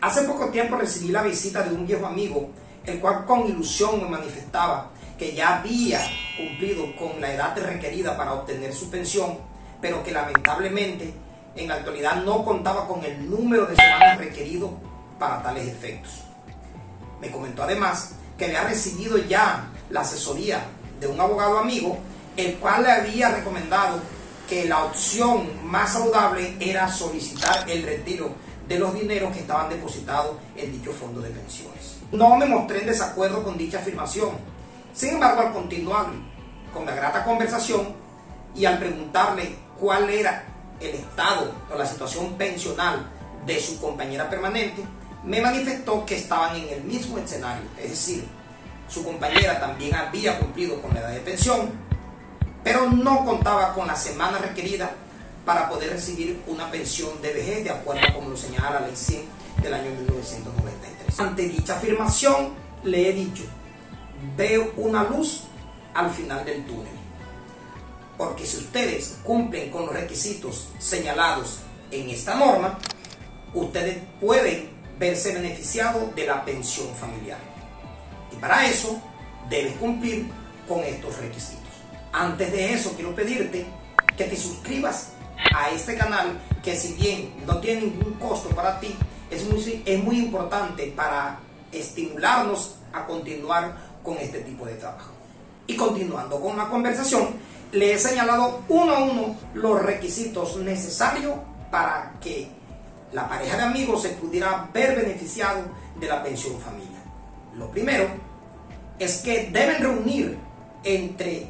Hace poco tiempo recibí la visita de un viejo amigo, el cual con ilusión me manifestaba que ya había cumplido con la edad requerida para obtener su pensión, pero que lamentablemente en la actualidad no contaba con el número de semanas requerido para tales efectos. Me comentó además que había recibido ya la asesoría de un abogado amigo, el cual le había recomendado que la opción más saludable era solicitar el retiro de los dineros que estaban depositados en dicho fondo de pensiones. No me mostré en desacuerdo con dicha afirmación. Sin embargo, al continuar con la grata conversación y al preguntarle cuál era el estado o la situación pensional de su compañera permanente, me manifestó que estaban en el mismo escenario, es decir, su compañera también había cumplido con la edad de pensión, pero no contaba con la semana requerida para poder recibir una pensión de vejez de acuerdo a como lo señala la ley 100 del año 1993. Ante dicha afirmación le he dicho, veo una luz al final del túnel, porque si ustedes cumplen con los requisitos señalados en esta norma, ustedes pueden verse beneficiados de la pensión familiar, y para eso debes cumplir con estos requisitos. Antes de eso quiero pedirte que te suscribas a este canal, que si bien no tiene ningún costo para ti, es muy importante para estimularnos a continuar con este tipo de trabajo. Y continuando con la conversación, le he señalado uno a uno los requisitos necesarios para que la pareja de amigos se pudiera ver beneficiado de la pensión familiar. Lo primero es que deben reunir entre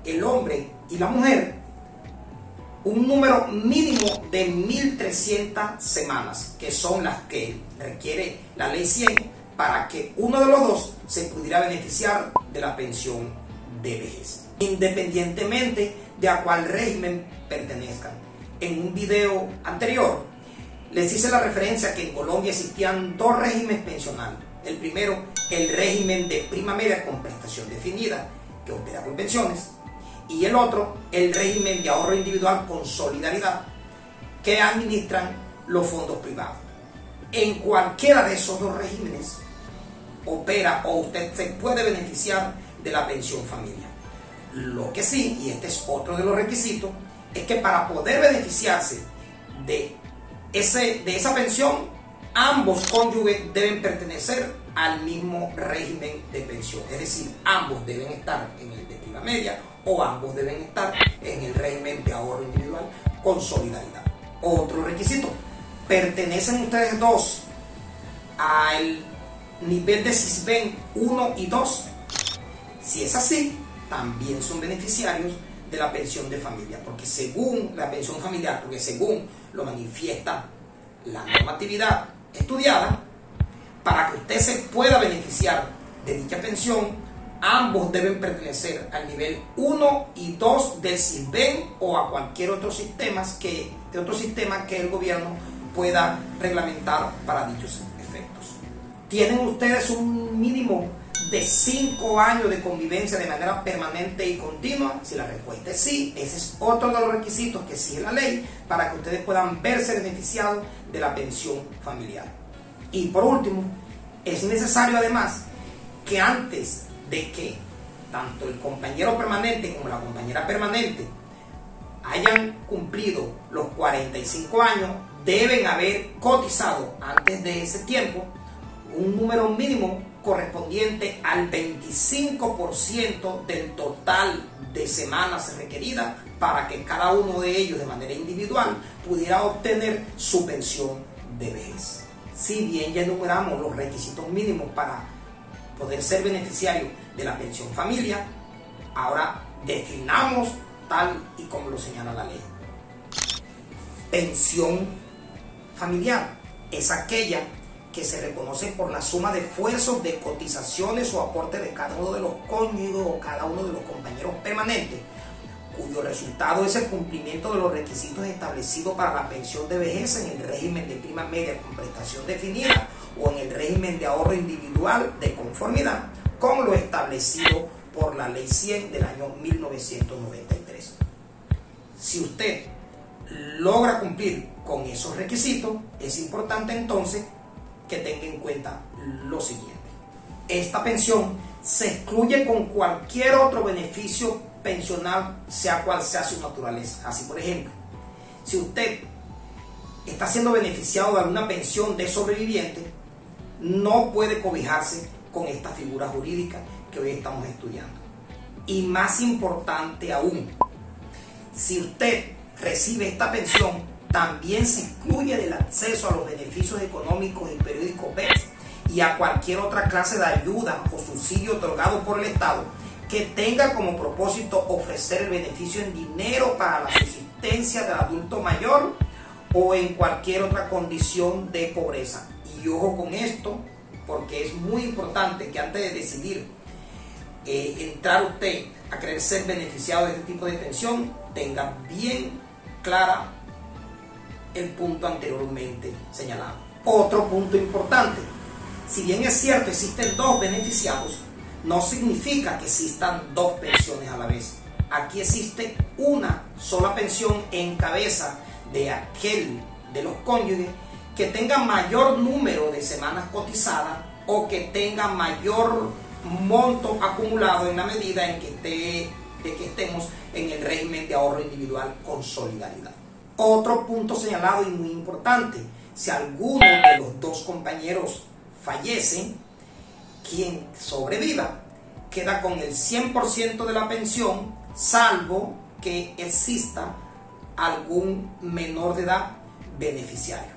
el hombre y la mujer un número mínimo de 1.300 semanas, que son las que requiere la ley 100 para que uno de los dos se pudiera beneficiar de la pensión de vejez, independientemente de a cuál régimen pertenezcan. En un video anterior les hice la referencia que en Colombia existían dos regímenes pensionales. El primero, el régimen de prima media con prestación definida, que opera con pensiones, y el otro, el régimen de ahorro individual con solidaridad, que administran los fondos privados. En cualquiera de esos dos regímenes opera o usted se puede beneficiar de la pensión familiar. Lo que sí, y este es otro de los requisitos, es que para poder beneficiarse de esa pensión, ambos cónyuges deben pertenecer al mismo régimen de pensión, es decir, ambos deben estar en el de prima media o ambos deben estar en el régimen de ahorro individual con solidaridad. Otro requisito, ¿pertenecen ustedes dos al nivel de SISBEN 1 y 2? Si es así, también son beneficiarios de la pensión de familia, porque según la pensión familiar, porque según lo manifiesta la normatividad estudiada, para que usted se pueda beneficiar de dicha pensión, ambos deben pertenecer al nivel 1 y 2 del SISBEN o a cualquier otro sistema que el gobierno pueda reglamentar para dichos efectos. ¿Tienen ustedes un mínimo de 5 años de convivencia de manera permanente y continua? Si la respuesta es sí, ese es otro de los requisitos que exige la ley para que ustedes puedan verse beneficiados de la pensión familiar. Y por último, es necesario además que antes de que tanto el compañero permanente como la compañera permanente hayan cumplido los 45 años, deben haber cotizado antes de ese tiempo un número mínimo correspondiente al 25% del total de semanas requeridas para que cada uno de ellos de manera individual pudiera obtener su pensión de vejez. Si bien ya enumeramos los requisitos mínimos para poder ser beneficiario de la pensión familia, ahora definamos tal y como lo señala la ley. Pensión familiar es aquella que se reconoce por la suma de esfuerzos de cotizaciones o aportes de cada uno de los cónyuges o cada uno de los compañeros permanentes, cuyo resultado es el cumplimiento de los requisitos establecidos para la pensión de vejez en el régimen de prima media con prestación definida o en el régimen de ahorro individual de conformidad con lo establecido por la ley 100 del año 1993. Si usted logra cumplir con esos requisitos, es importante entonces que tenga en cuenta lo siguiente. Esta pensión se excluye con cualquier otro beneficio pensional, sea cual sea su naturaleza. Así, por ejemplo, si usted está siendo beneficiado de alguna pensión de sobreviviente, no puede cobijarse con esta figura jurídica que hoy estamos estudiando. Y más importante aún, si usted recibe esta pensión, también se excluye del acceso a los beneficios económicos del periódico BEPS y a cualquier otra clase de ayuda o subsidio otorgado por el Estado que tenga como propósito ofrecer el beneficio en dinero para la subsistencia del adulto mayor o en cualquier otra condición de pobreza. Y ojo con esto, porque es muy importante que antes de decidir entrar usted a querer ser beneficiado de este tipo de pensión, tenga bien clara el punto anteriormente señalado. Otro punto importante: si bien es cierto existen dos beneficiados, no significa que existan dos pensiones a la vez. Aquí existe una sola pensión en cabeza de aquel de los cónyuges que tenga mayor número de semanas cotizadas o que tenga mayor monto acumulado en la medida en que estemos en el régimen de ahorro individual con solidaridad. Otro punto señalado y muy importante: si alguno de los dos compañeros fallece, quien sobreviva queda con el 100% de la pensión, salvo que exista algún menor de edad beneficiario.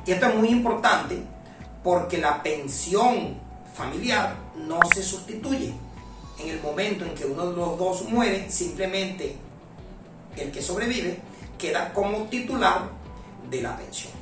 Y esto es muy importante porque la pensión familiar no se sustituye. En el momento en que uno de los dos muere, simplemente el que sobrevive queda como titular de la pensión.